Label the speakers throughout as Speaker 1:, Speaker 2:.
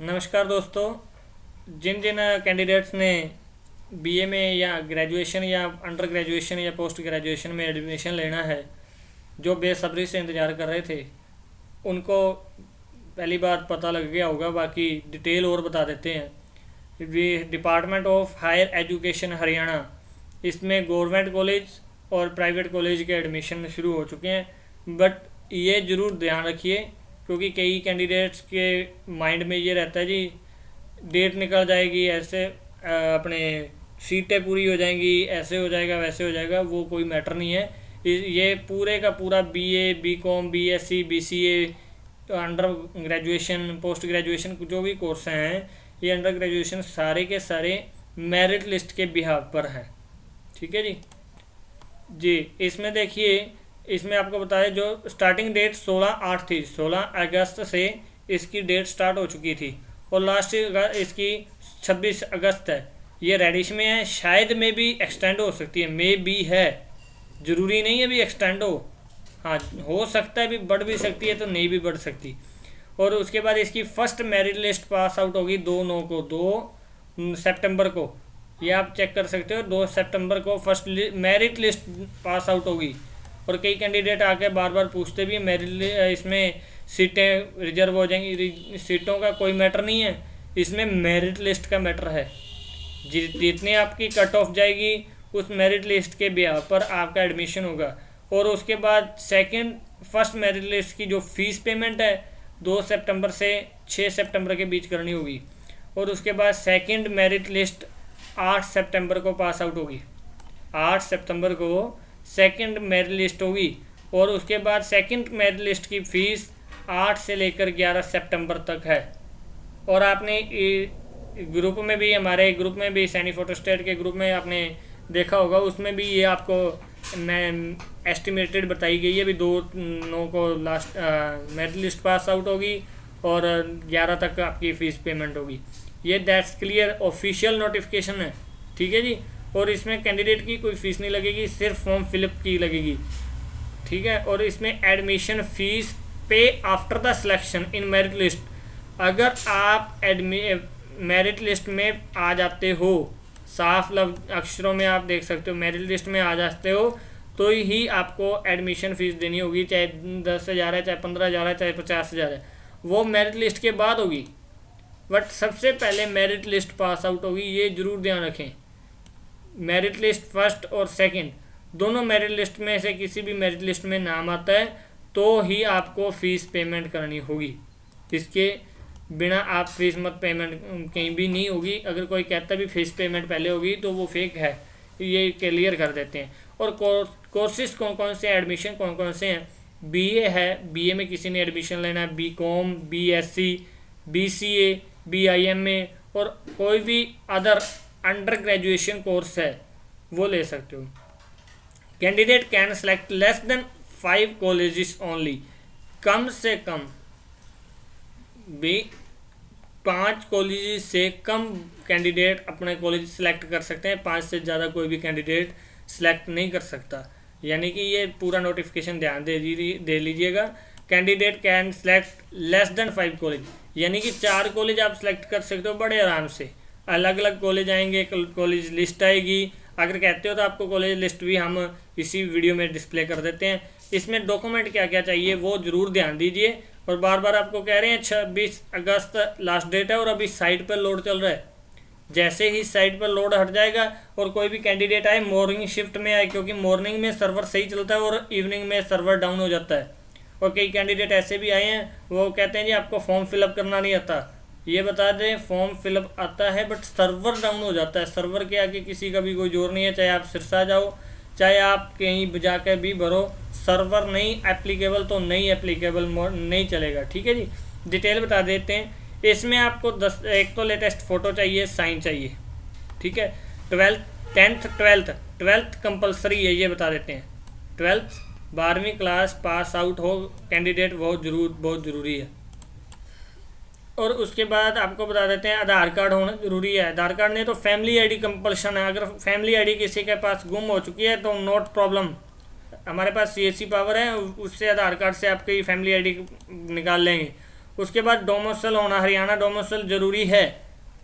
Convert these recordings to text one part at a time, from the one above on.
Speaker 1: नमस्कार दोस्तों। जिन जिन कैंडिडेट्स ने बीए में या ग्रेजुएशन या अंडर ग्रेजुएशन या पोस्ट ग्रेजुएशन में एडमिशन लेना है, जो बेसब्री से इंतज़ार कर रहे थे, उनको पहली बात पता लग गया होगा। बाकी डिटेल और बता देते हैं। Department of higher education Haryana, इसमें गवर्नमेंट कॉलेज और प्राइवेट कॉलेज के एडमिशन शुरू हो चुके हैं। बट ये ज़रूर ध्यान रखिए, क्योंकि कई कैंडिडेट्स के माइंड में ये रहता है जी डेट निकल जाएगी, ऐसे अपने सीटें पूरी हो जाएंगी, ऐसे हो जाएगा वैसे हो जाएगा। वो कोई मैटर नहीं है। ये पूरे का पूरा BA, BCom, BSc, BCA, under graduation, post graduation जो भी कोर्स हैं, ये अंडर ग्रेजुएशन सारे के सारे मेरिट लिस्ट के बिहाव पर हैं। ठीक है जी। इसमें देखिए, इसमें आपको बताया जो स्टार्टिंग डेट 16/8 थी, 16 अगस्त से इसकी डेट स्टार्ट हो चुकी थी और लास्ट इसकी 26 अगस्त है। ये रेडिश में है, शायद में भी एक्सटेंड हो सकती है, मे भी है, ज़रूरी नहीं है भी एक्सटेंड हो। हाँ, हो सकता है भी बढ़ भी सकती है, तो नहीं भी बढ़ सकती। और उसके बाद इसकी first merit list pass out होगी 2 सितंबर को। ये आप चेक कर सकते हो, 2 सितंबर को first merit list pass out होगी। और कई कैंडिडेट आके बार बार पूछते भी मेरिट इसमें सीटें रिजर्व हो जाएंगी। सीटों का कोई मैटर नहीं है, इसमें मेरिट लिस्ट का मैटर है। जितनी आपकी कट ऑफ जाएगी उस मेरिट लिस्ट के बिहार पर आपका एडमिशन होगा। और उसके बाद फर्स्ट मेरिट लिस्ट की जो फीस पेमेंट है 2 सितंबर से 6 सितंबर के बीच करनी होगी। और उसके बाद सेकंड मेरिट लिस्ट 8 सितंबर को पास आउट होगी। 8 सितंबर को सेकंड मेरिट लिस्ट होगी। और उसके बाद सेकंड मेरिट लिस्ट की फ़ीस 8 से लेकर 11 सितंबर तक है। और आपने ग्रुप में भी, हमारे ग्रुप में भी, सैनी फोटोस्टेट के ग्रुप में आपने देखा होगा, उसमें भी ये आपको एस्टिमेटेड बताई गई है भी 2/9 को last merit list pass out होगी और 11 तक आपकी फ़ीस पेमेंट होगी। ये दैट्स क्लियर, ऑफिशियल नोटिफिकेशन है। ठीक है जी। और इसमें कैंडिडेट की कोई फ़ीस नहीं लगेगी, सिर्फ फॉर्म फिलअप की लगेगी। ठीक है। और इसमें एडमिशन फ़ीस पे after the selection in merit list. अगर आप मेरिट लिस्ट में आ जाते हो, साफ अक्षरों में आप देख सकते हो, मेरिट लिस्ट में आ जाते हो तो ही आपको एडमिशन फ़ीस देनी होगी, चाहे 10,000 है, चाहे 15,000 है, चाहे 50,000 है। वो मेरिट लिस्ट के बाद होगी, बट सबसे पहले मेरिट लिस्ट पास आउट होगी। ये ज़रूर ध्यान रखें। मेरिट लिस्ट फर्स्ट और सेकंड दोनों मेरिट लिस्ट में से किसी भी मेरिट लिस्ट में नाम आता है तो ही आपको फ़ीस पेमेंट करनी होगी। इसके बिना आप फीस मत पेमेंट कहीं भी नहीं होगी। अगर कोई कहता भी फीस पेमेंट पहले होगी तो वो फेक है, ये क्लियर कर देते हैं। और कोर्सेज कौन कौन से, एडमिशन कौन कौन से हैं? बीए है, बीए में किसी ने एडमिशन लेना है, बीकॉम, बीएससी, बीसीए, बीआईएमए और कोई भी अदर अंडर ग्रेजुएशन कोर्स है वो ले सकते हो। Candidate can select less than 5 colleges only. कम से कम भी 5 कॉलेजेस से कम कैंडिडेट अपने कॉलेज सेलेक्ट कर सकते हैं। 5 से ज़्यादा कोई भी कैंडिडेट सेलेक्ट नहीं कर सकता। यानी कि ये पूरा नोटिफिकेशन ध्यान दे लीजिएगा। Candidate can select less than 5 college, यानी कि 4 कॉलेज आप सेलेक्ट कर सकते हो बड़े आराम से। अलग अलग कॉलेज आएंगे, कॉलेज लिस्ट आएगी। अगर कहते हो तो आपको कॉलेज लिस्ट भी हम इसी वीडियो में डिस्प्ले कर देते हैं। इसमें डॉक्यूमेंट क्या क्या चाहिए वो ज़रूर ध्यान दीजिए। और बार बार आपको कह रहे हैं 26 अगस्त लास्ट डेट है और अभी साइट पर लोड चल रहा है। जैसे ही साइट पर लोड हट जाएगा और कोई भी कैंडिडेट आए मॉर्निंग शिफ्ट में आए, क्योंकि मॉर्निंग में सर्वर सही चलता है और इवनिंग में सर्वर डाउन हो जाता है। और कई कैंडिडेट ऐसे भी आए हैं, वो कहते हैं जी आपको फॉर्म फिलअप करना नहीं आता। ये बता दें, फॉर्म फिलअप आता है बट सर्वर डाउन हो जाता है। सर्वर के आगे किसी का भी कोई जोर नहीं है, चाहे आप सिरसा जाओ, चाहे आप कहीं जाकर भी भरो, सर्वर नहीं एप्लीकेबल तो नहीं एप्लीकेबल, नहीं चलेगा। ठीक है जी। डिटेल बता देते हैं। इसमें आपको 1 तो लेटेस्ट फ़ोटो चाहिए, साइन चाहिए। ठीक है। 12th कंपलसरी है, ये बता देते हैं। 12th 12वीं क्लास पास आउट हो कैंडिडेट, बहुत ज़रूरी है। और उसके बाद आपको बता देते हैं आधार कार्ड होना ज़रूरी है। आधार कार्ड नहीं तो फैमिली आईडी कंपल्शन है। अगर फैमिली आईडी किसी के पास गुम हो चुकी है तो नॉट प्रॉब्लम, हमारे पास सीएससी पावर है, उससे आधार कार्ड से आपकी फैमिली आईडी निकाल लेंगे। उसके बाद डोमिसाइल होना, हरियाणा डोमिसाइल जरूरी है,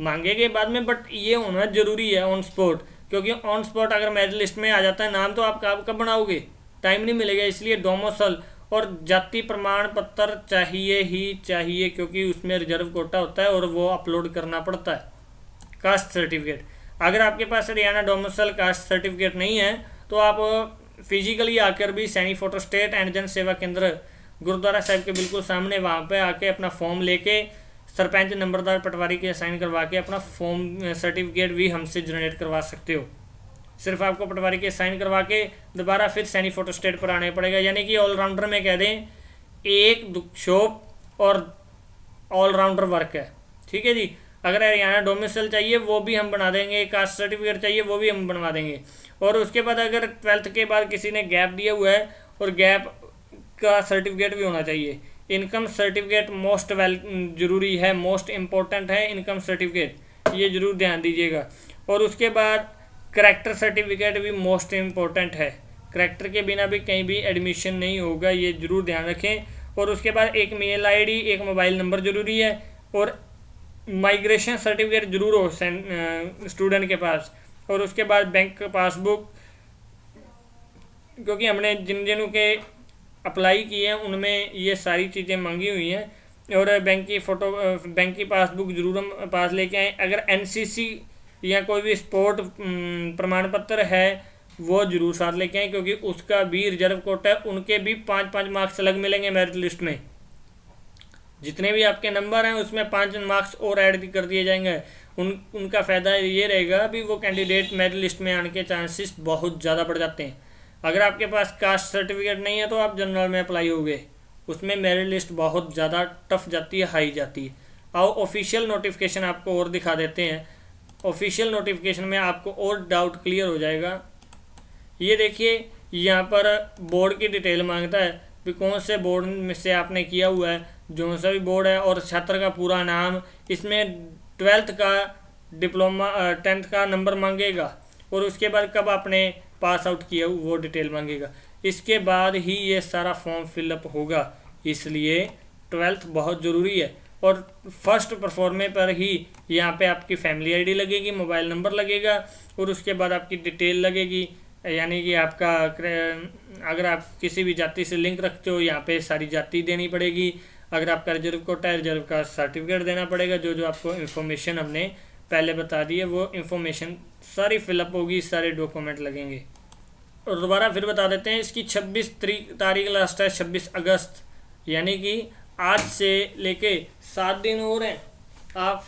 Speaker 1: मांगेंगे बाद में, बट ये होना जरूरी है ऑन स्पॉट, क्योंकि ऑन स्पॉट अगर मेरिट लिस्ट में आ जाता है नाम तो आप कब बनाओगे, टाइम नहीं मिलेगा। इसलिए डोमिसाइल और जाति प्रमाण पत्र चाहिए ही चाहिए, क्योंकि उसमें रिजर्व कोटा होता है और वो अपलोड करना पड़ता है। कास्ट सर्टिफिकेट, अगर आपके पास हरियाणा डोमिसाइल कास्ट सर्टिफिकेट नहीं है तो आप फिजिकली आकर भी सैनी फोटो स्टेट एंड जन सेवा केंद्र गुरुद्वारा साहिब के बिल्कुल सामने वहाँ पे आके अपना फॉर्म लेके सरपंच नंबरदार पटवारी के साइन करवा के अपना फॉर्म सर्टिफिकेट भी हमसे जनरेट करवा सकते हो। सिर्फ आपको पटवारी के साइन करवा के दोबारा फिर सैनी फोटो स्टेट पर आने पड़ेगा, यानी कि ऑलराउंडर में कह दें एक शॉप और ऑलराउंडर वर्क है। ठीक है जी। अगर हरियाणा डोमिसाइल चाहिए वो भी हम बना देंगे, कास्ट सर्टिफिकेट चाहिए वो भी हम बनवा देंगे। और उसके बाद अगर 12th के बाद किसी ने गैप दिया हुआ है और गैप का सर्टिफिकेट भी होना चाहिए। इनकम सर्टिफिकेट मोस्ट जरूरी है, मोस्ट इम्पोर्टेंट है इनकम सर्टिफिकेट, ये जरूर ध्यान दीजिएगा। और उसके बाद करैक्टर सर्टिफिकेट भी मोस्ट इम्पोर्टेंट है, करैक्टर के बिना भी कहीं भी एडमिशन नहीं होगा, ये जरूर ध्यान रखें। और उसके बाद एक मेल आईडी, एक मोबाइल नंबर जरूरी है, और माइग्रेशन सर्टिफिकेट जरूर हो स्टूडेंट के पास। और उसके बाद बैंक पासबुक, क्योंकि हमने जिन के अप्लाई किए हैं उनमें ये सारी चीज़ें मांगी हुई हैं। और बैंक की फ़ोटो, बैंक की पासबुक जरूर हम पास लेके आएँ। अगर एनसीसी या कोई भी स्पोर्ट प्रमाण पत्र है वो जरूर साथ लेके आएँ, क्योंकि उसका भी रिजर्व कोटा है, उनके भी 5-5 मार्क्स अलग मिलेंगे मेरिट लिस्ट में। जितने भी आपके नंबर हैं उसमें 5 मार्क्स और ऐड कर दिए जाएंगे। उनका फ़ायदा ये रहेगा भी वो कैंडिडेट मेरिट लिस्ट में आने के चांसेस बहुत ज़्यादा बढ़ जाते हैं। अगर आपके पास कास्ट सर्टिफिकेट नहीं है तो आप जनरल में अप्लाई होगे, उसमें मेरिट लिस्ट बहुत ज़्यादा टफ जाती है, हाई जाती है। आओ ऑफिशियल नोटिफिकेशन आपको और दिखा देते हैं। ऑफिशियल नोटिफिकेशन में आपको और डाउट क्लियर हो जाएगा। ये देखिए यहाँ पर बोर्ड की डिटेल मांगता है कि कौन से बोर्ड में से आपने किया हुआ है, जो सा भी बोर्ड है, और छात्र का पूरा नाम। इसमें 12th का डिप्लोमा 10th का नंबर मांगेगा, और उसके बाद कब आपने पास आउट किया वो डिटेल मांगेगा। इसके बाद ही ये सारा फॉर्म फिलअप होगा, इसलिए 12th बहुत ज़रूरी है। और फर्स्ट परफॉर्मे पर ही यहाँ पे आपकी फैमिली आईडी लगेगी, मोबाइल नंबर लगेगा, और उसके बाद आपकी डिटेल लगेगी, यानी कि आपका अगर आप किसी भी जाति से लिंक रखते हो यहाँ पे सारी जाति देनी पड़ेगी। अगर आपका रिजर्व कोटा है, रिजर्व का सर्टिफिकेट देना पड़ेगा। जो जो आपको इन्फॉर्मेशन हमने पहले बता दी है वो इन्फॉर्मेशन सारी फिलअप होगी, सारे डॉक्यूमेंट लगेंगे। और दोबारा फिर बता देते हैं, इसकी 26 तारीख लास्ट है, 26 अगस्त, यानी कि आज से लेके 7 दिन और हैं। आप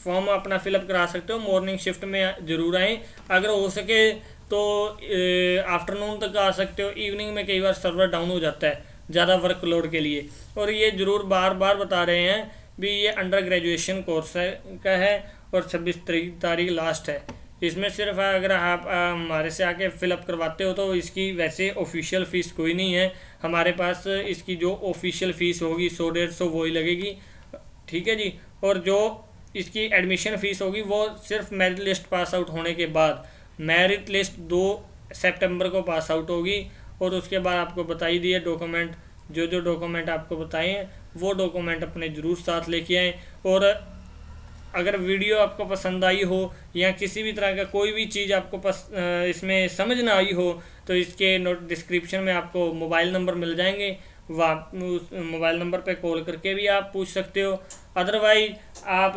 Speaker 1: फॉर्म अपना फिलअप करा सकते हो। मॉर्निंग शिफ्ट में ज़रूर आएँ, अगर हो सके तो आफ्टरनून तक आ सकते हो। इवनिंग में कई बार सर्वर डाउन हो जाता है ज़्यादा वर्कलोड के लिए। और ये ज़रूर बार बार बता रहे हैं भी ये अंडर ग्रेजुएशन कोर्स का है और 26 तारीख लास्ट है। इसमें सिर्फ अगर आप हमारे से आके फिलअप करवाते हो तो इसकी वैसे ऑफिशियल फ़ीस कोई नहीं है हमारे पास। इसकी जो ऑफिशियल फ़ीस होगी 100-150 वो ही लगेगी, ठीक है जी। और जो इसकी एडमिशन फ़ीस होगी वो सिर्फ मेरिट लिस्ट पास आउट होने के बाद, मेरिट लिस्ट 2 सितंबर को पास आउट होगी। और उसके बाद आपको बताई दिए डॉक्यूमेंट, जो जो डॉक्यूमेंट आपको बताए हैं वो डॉक्यूमेंट अपने ज़रूर साथ लेके आएँ। और अगर वीडियो आपको पसंद आई हो या किसी भी तरह का कोई भी चीज़ आपको इसमें समझ ना आई हो तो इसके डिस्क्रिप्शन में आपको मोबाइल नंबर मिल जाएंगे, वहाँ उस मोबाइल नंबर पे कॉल करके भी आप पूछ सकते हो। अदरवाइज आप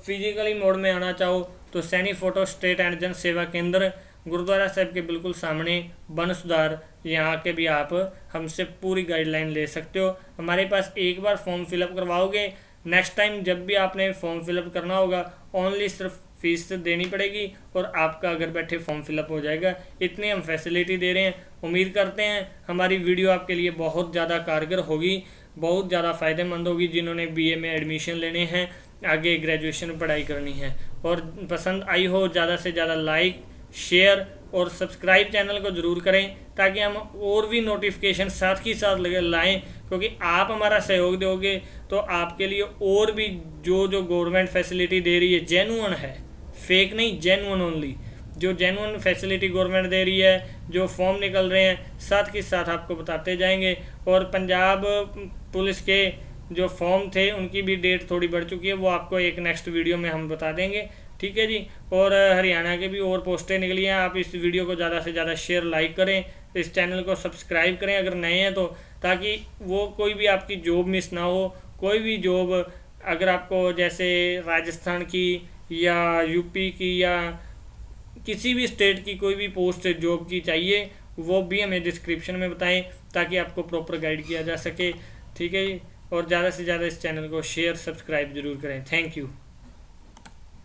Speaker 1: फिजिकली मोड में आना चाहो तो सैनी फोटो स्टेट एंड जन सेवा केंद्र गुरुद्वारा साहिब के बिल्कुल सामने बन सुधार, यहाँ के भी आप हमसे पूरी गाइडलाइन ले सकते हो। हमारे पास एक बार फॉर्म फिलअप करवाओगे, नेक्स्ट टाइम जब भी आपने फॉर्म फिलअप करना होगा ओनली सिर्फ फीस देनी पड़ेगी और आपका घर बैठे फॉर्म फिलअप हो जाएगा। इतनी हम फैसिलिटी दे रहे हैं। उम्मीद करते हैं हमारी वीडियो आपके लिए बहुत ज़्यादा कारगर होगी, बहुत ज़्यादा फ़ायदेमंद होगी जिन्होंने बीए में एडमिशन लेने हैं, आगे ग्रेजुएशन में पढ़ाई करनी है। और पसंद आई हो ज़्यादा से ज़्यादा लाइक, शेयर और सब्सक्राइब चैनल को ज़रूर करें ताकि हम और भी नोटिफिकेशन साथ ही साथ लाएँ, क्योंकि आप हमारा सहयोग दोगे तो आपके लिए और भी जो जो गवर्नमेंट फैसिलिटी दे रही है जेन्युइन है, फेक नहीं, जेन्युइन ओनली। जो जेन्युइन फैसिलिटी गवर्नमेंट दे रही है, जो फॉर्म निकल रहे हैं साथ ही साथ आपको बताते जाएंगे। और पंजाब पुलिस के जो फॉर्म थे उनकी भी डेट थोड़ी बढ़ चुकी है, वो आपको एक नेक्स्ट वीडियो में हम बता देंगे, ठीक है जी। और हरियाणा के भी और पोस्टें निकली हैं। आप इस वीडियो को ज़्यादा से ज़्यादा शेयर लाइक करें, इस चैनल को सब्सक्राइब करें अगर नए हैं तो, ताकि वो कोई भी आपकी जॉब मिस ना हो। कोई भी जॉब अगर आपको जैसे राजस्थान की या यूपी की या किसी भी स्टेट की कोई भी पोस्ट जॉब की चाहिए, वो भी हमें डिस्क्रिप्शन में बताएं ताकि आपको प्रॉपर गाइड किया जा सके, ठीक है जी। और ज़्यादा से ज़्यादा इस चैनल को शेयर सब्सक्राइब जरूर करें। Thank you.